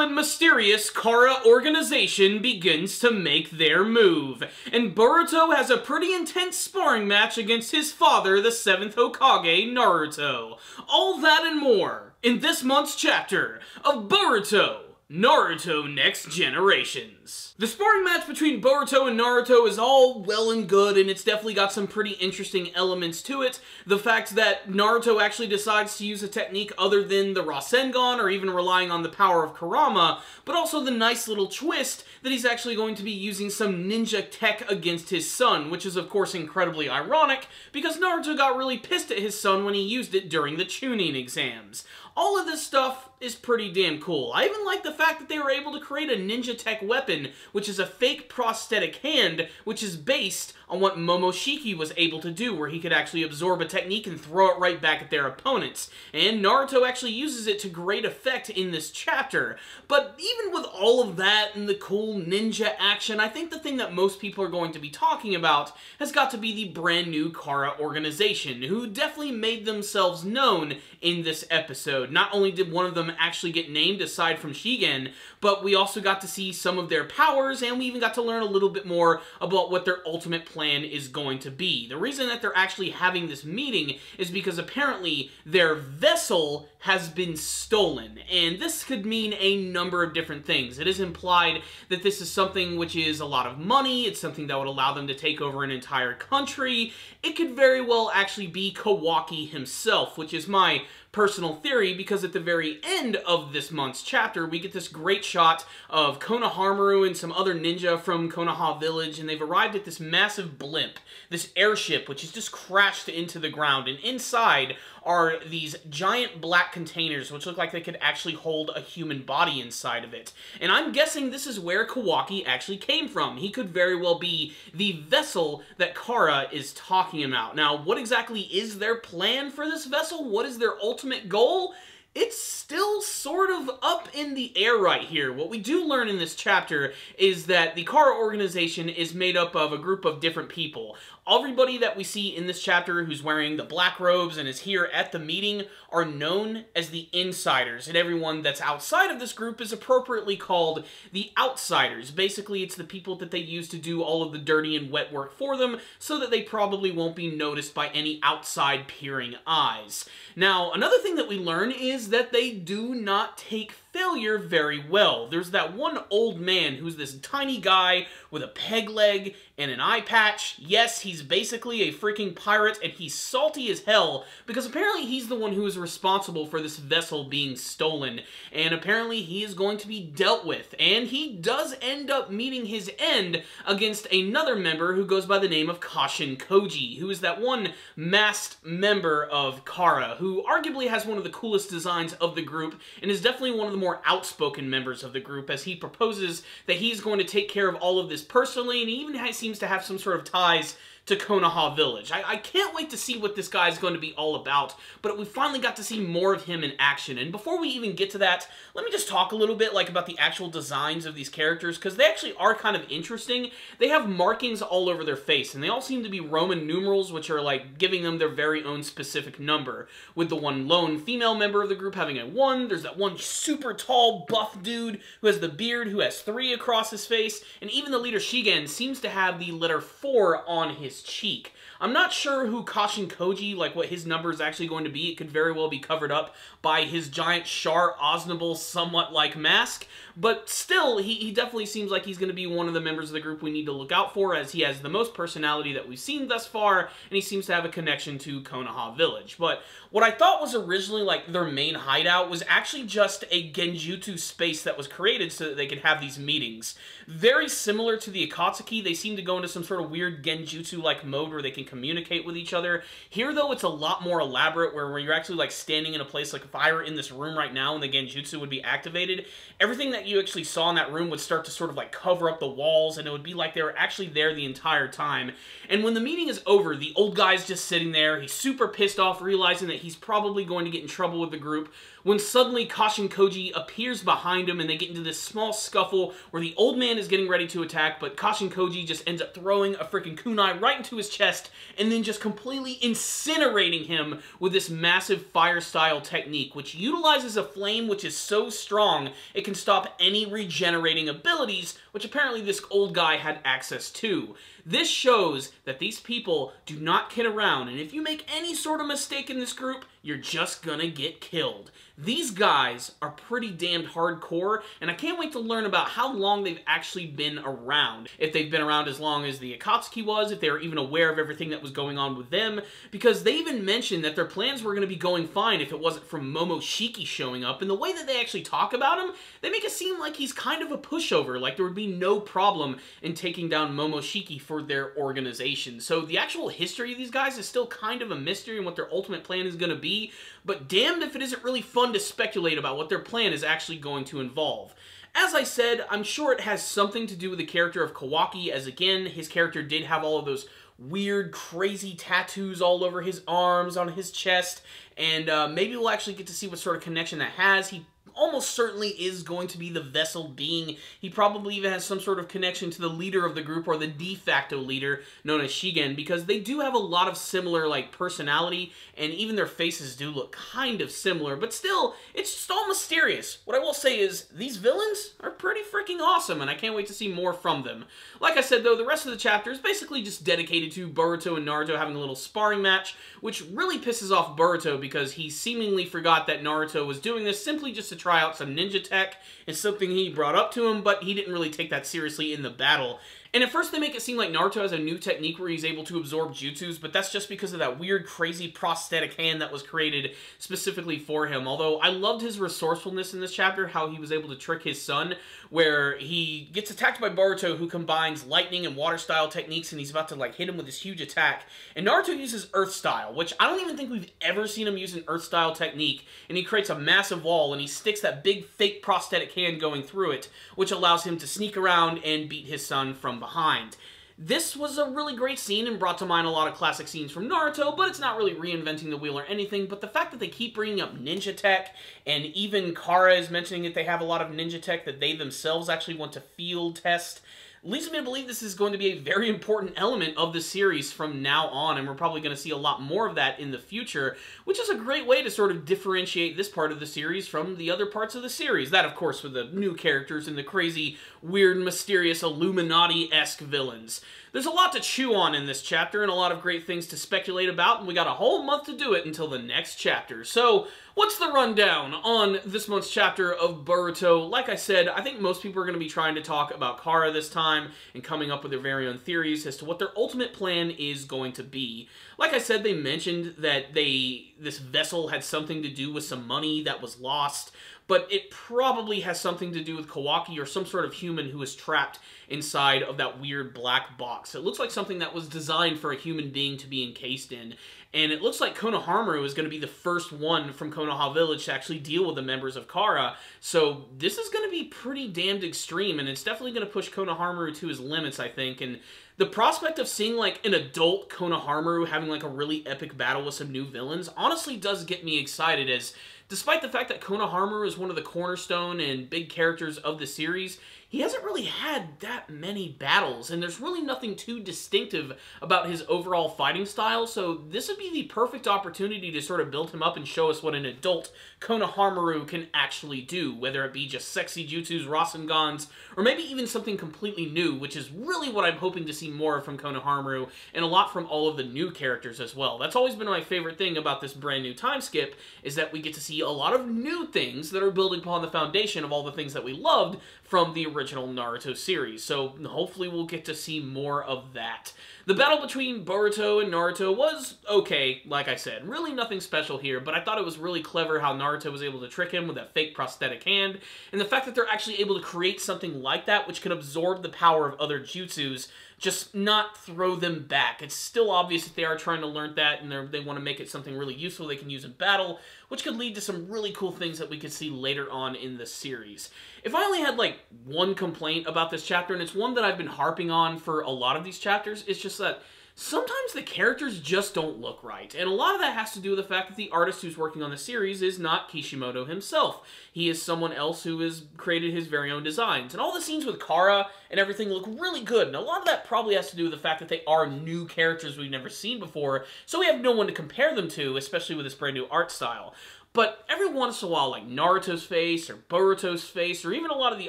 and mysterious Kara organization begins to make their move, and Boruto has a pretty intense sparring match against his father, the 7th Hokage, Naruto. All that and more in this month's chapter of Boruto, Naruto Next Generations. The sparring match between Boruto and Naruto is all well and good, and it's definitely got some pretty interesting elements to it. The fact that Naruto actually decides to use a technique other than the Rasengan, or even relying on the power of Kurama, but also the nice little twist that he's actually going to be using some ninja tech against his son, which is of course incredibly ironic, because Naruto got really pissed at his son when he used it during the Chunin exams. All of this stuff is pretty damn cool. I even like the fact that they were able to create a ninja tech weapon, which is a fake prosthetic hand, which is based on what Momoshiki was able to do, where he could actually absorb a technique and throw it right back at their opponents. And Naruto actually uses it to great effect in this chapter. But even with all of that and the cool ninja action, I think the thing that most people are going to be talking about has got to be the brand new Kara organization, who definitely made themselves known in this episode. Not only did one of them actually get named aside from Shigen, but we also got to see some of their powers, and we even got to learn a little bit more about what their ultimate plan is going to be. The reason that they're actually having this meeting is because apparently their vessel has been stolen, and this could mean a number of different things. It is implied that this is something which is a lot of money, it's something that would allow them to take over an entire country. It could very well actually be Kawaki himself, which is my personal theory, because at the very end of this month's chapter, we get this great shot of Konohamaru and some other ninja from Konoha Village, and they've arrived at this massive blimp, this airship, which has just crashed into the ground, and inside are these giant black containers, which look like they could actually hold a human body inside of it. And I'm guessing this is where Kawaki actually came from. He could very well be the vessel that Kara is talking about. Now, what exactly is their plan for this vessel? What is their ultimate goal? It's still sort of up in the air right here. What we do learn in this chapter is that the Kara organization is made up of a group of different people. Everybody that we see in this chapter who's wearing the black robes and is here at the meeting are known as the insiders, and everyone that's outside of this group is appropriately called the outsiders. Basically, it's the people that they use to do all of the dirty and wet work for them, so that they probably won't be noticed by any outside peering eyes. Now, another thing that we learn is that they do not take failure very well. There's that one old man who's this tiny guy with a peg leg and an eye patch. Yes, he's basically a freaking pirate, and he's salty as hell, because apparently he's the one who is responsible for this vessel being stolen, and apparently he is going to be dealt with, and he does end up meeting his end against another member who goes by the name of Kashin Koji, who is that one masked member of Kara, who arguably has one of the coolest designs of the group, and is definitely one of the more outspoken members of the group, as he proposes that he's going to take care of all of this personally, and he even seems to have some sort of ties to Konoha Village. I can't wait to see what this guy's going to be all about, but we finally got to see more of him in action. And before we even get to that, let me just talk a little bit about the actual designs of these characters, because they actually are kind of interesting. They have markings all over their face, and they all seem to be Roman numerals, which are giving them their very own specific number, with the one lone female member of the group having a 1, there's that one super tall buff dude who has the beard who has 3 across his face, and even the leader Shigen seems to have the letter 4 on his cheek. I'm not sure who Kashin Koji, what his number is actually going to be. It could very well be covered up by his giant Char Aznable somewhat mask, but still, he definitely seems like he's going to be one of the members of the group we need to look out for, as he has the most personality that we've seen thus far, and he seems to have a connection to Konoha Village. But what I thought was originally their main hideout was actually just a genjutsu space that was created so that they could have these meetings. Very similar to the Akatsuki, they seem to go into some sort of weird genjutsu-like mode where they can communicate with each other. Here, though, it's a lot more elaborate, where you're actually standing in a place, if I were in this room right now and the genjutsu would be activated, everything that you actually saw in that room would start to sort of cover up the walls, and it would be like they were actually there the entire time. And when the meeting is over, the old guy's just sitting there, he's super pissed off, realizing that he's probably going to get in trouble with the group, when suddenly Kashin Koji appears behind him and they get into this small scuffle where the old man is getting ready to attack, but Kashin Koji just ends up throwing a freaking kunai right into his chest and then just completely incinerating him with this massive fire-style technique, which utilizes a flame which is so strong it can stop any regenerating abilities, which apparently this old guy had access to. This shows that these people do not kid around, and if you make any sort of mistake in this group, you're just gonna get killed. These guys are pretty damned hardcore, and I can't wait to learn about how long they've actually been around. If they've been around as long as the Akatsuki was, if they were even aware of everything that was going on with them, because they even mentioned that their plans were going to be going fine if it wasn't from Momoshiki showing up, and the way that they actually talk about him, they make it seem like he's kind of a pushover, like there would be no problem in taking down Momoshiki for their organization. So the actual history of these guys is still kind of a mystery and what their ultimate plan is going to be, but damned if it isn't really fun to speculate about what their plan is actually going to involve. As I said, I'm sure it has something to do with the character of Kawaki, as again, his character did have all of those weird, crazy tattoos all over his arms, on his chest, and maybe we'll actually get to see what sort of connection that has. He almost certainly is going to be the vessel being. He probably even has some sort of connection to the leader of the group, or the de facto leader, known as Shigen, because they do have a lot of similar, like, personality, and even their faces do look kind of similar, but still, it's just all mysterious. What I will say is, these villains are pretty freaking awesome, and I can't wait to see more from them. Like I said, though, the rest of the chapter is basically just dedicated to Boruto and Naruto having a little sparring match, which really pisses off Boruto because he seemingly forgot that Naruto was doing this simply just to try out some ninja tech. It's something he brought up to him, but he didn't really take that seriously in the battle. And at first they make it seem like Naruto has a new technique where he's able to absorb jutsus, but that's just because of that weird, crazy prosthetic hand that was created specifically for him. Although I loved his resourcefulness in this chapter, how he was able to trick his son, where he gets attacked by Boruto, who combines lightning and water style techniques, and he's about to like hit him with this huge attack. And Naruto uses earth style, which I don't even think we've ever seen him use an earth style technique, and he creates a massive wall, and he sticks that big fake prosthetic hand going through it, which allows him to sneak around and beat his son from behind. This was a really great scene and brought to mind a lot of classic scenes from Naruto, but it's not really reinventing the wheel or anything, but the fact that they keep bringing up ninja tech, and even Kara is mentioning that they have a lot of ninja tech that they themselves actually want to field test, leads me to believe this is going to be a very important element of the series from now on, and we're probably going to see a lot more of that in the future, which is a great way to sort of differentiate this part of the series from the other parts of the series. That, of course, with the new characters and the crazy, weird, mysterious, Illuminati-esque villains. There's a lot to chew on in this chapter and a lot of great things to speculate about, and we got a whole month to do it until the next chapter. So, what's the rundown on this month's chapter of Boruto? Like I said, I think most people are going to be trying to talk about Kara this time and coming up with their very own theories as to what their ultimate plan is going to be. Like I said, they mentioned that this vessel had something to do with some money that was lost, but it probably has something to do with Kawaki or some sort of human who is trapped inside of that weird black box. It looks like something that was designed for a human being to be encased in, and it looks like Konohamaru is going to be the first one from Konoha Village to actually deal with the members of Kara, so this is going to be pretty damned extreme, and it's definitely going to push Konohamaru to his limits, I think, and the prospect of seeing, like, an adult Konohamaru having, like, a really epic battle with some new villains honestly does get me excited, as despite the fact that Konohamaru is one of the cornerstone and big characters of the series, he hasn't really had that many battles, and there's really nothing too distinctive about his overall fighting style, so this would be the perfect opportunity to sort of build him up and show us what an adult Konohamaru can actually do, whether it be just sexy jutsus, Rasengans, or maybe even something completely new, which is really what I'm hoping to see more of from Konohamaru, and a lot from all of the new characters as well. That's always been my favorite thing about this brand new time skip, is that we get to see a lot of new things that are building upon the foundation of all the things that we loved from the original Naruto series, so hopefully we'll get to see more of that. The battle between Boruto and Naruto was okay, like I said. Really nothing special here, but I thought it was really clever how Naruto was able to trick him with that fake prosthetic hand, and the fact that they're actually able to create something like that which can absorb the power of other jutsus, just not throw them back. It's still obvious that they are trying to learn that, and they want to make it something really useful they can use in battle, which could lead to some really cool things that we could see later on in the series. If I only had, like, one complaint about this chapter, and it's one that I've been harping on for a lot of these chapters, it's just that sometimes the characters just don't look right, and a lot of that has to do with the fact that the artist who's working on the series is not Kishimoto himself. He is someone else who has created his very own designs, and all the scenes with Kara and everything look really good, and a lot of that probably has to do with the fact that they are new characters we've never seen before, so we have no one to compare them to, especially with this brand new art style. But every once in a while, like Naruto's face, or Boruto's face, or even a lot of the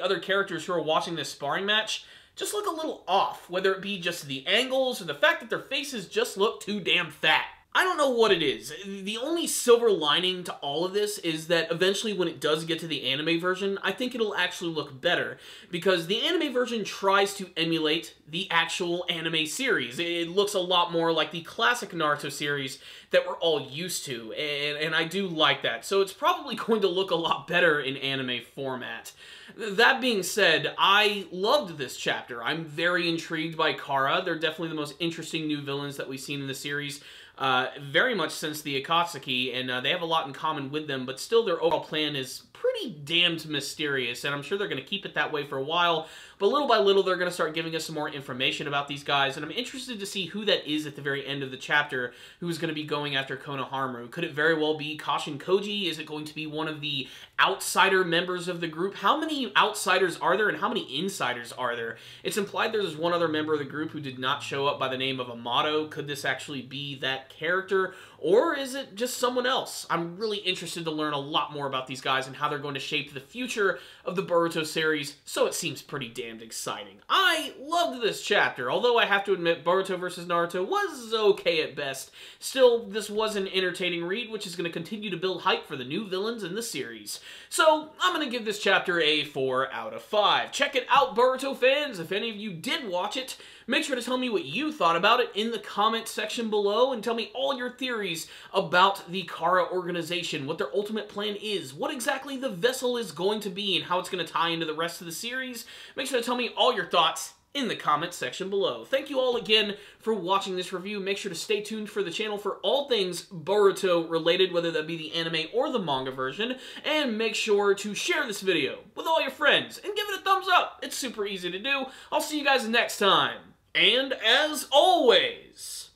other characters who are watching this sparring match, just look a little off, whether it be just the angles or the fact that their faces just look too damn fat. I don't know what it is. The only silver lining to all of this is that eventually when it does get to the anime version, I think it'll actually look better, because the anime version tries to emulate the actual anime series. It looks a lot more like the classic Naruto series that we're all used to, and I do like that. So it's probably going to look a lot better in anime format. That being said, I loved this chapter. I'm very intrigued by Kara. They're definitely the most interesting new villains that we've seen in the series, very much since the Akatsuki, and they have a lot in common with them, but still their overall plan is pretty damned mysterious, and I'm sure they're going to keep it that way for a while, but little by little they're going to start giving us some more information about these guys, and I'm interested to see who that is at the very end of the chapter who's going to be going after Konohamaru. Could it very well be Kashin Koji? Is it going to be one of the outsider members of the group? How many outsiders are there, and how many insiders are there? It's implied there's one other member of the group who did not show up by the name of Amato. Could this actually be that character, or is it just someone else? I'm really interested to learn a lot more about these guys and how they're going to shape the future of the Boruto series, so it seems pretty damned exciting. I loved this chapter, although I have to admit Boruto vs. Naruto was okay at best. Still, this was an entertaining read, which is going to continue to build hype for the new villains in the series. So, I'm going to give this chapter a 4 out of 5. Check it out, Boruto fans! If any of you did watch it, make sure to tell me what you thought about it in the comment section below, and tell me all your theories about the Kara organization, what their ultimate plan is, what exactly the vessel is going to be, and how it's going to tie into the rest of the series. Make sure to tell me all your thoughts in the comment section below. Thank you all again for watching this review. Make sure to stay tuned for the channel for all things Boruto related, whether that be the anime or the manga version, and make sure to share this video with all your friends and give it a thumbs up. It's super easy to do. I'll see you guys next time. And as always,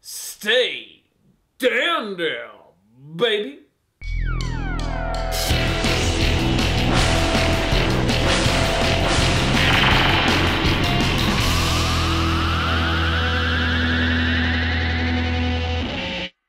stay damn down, baby.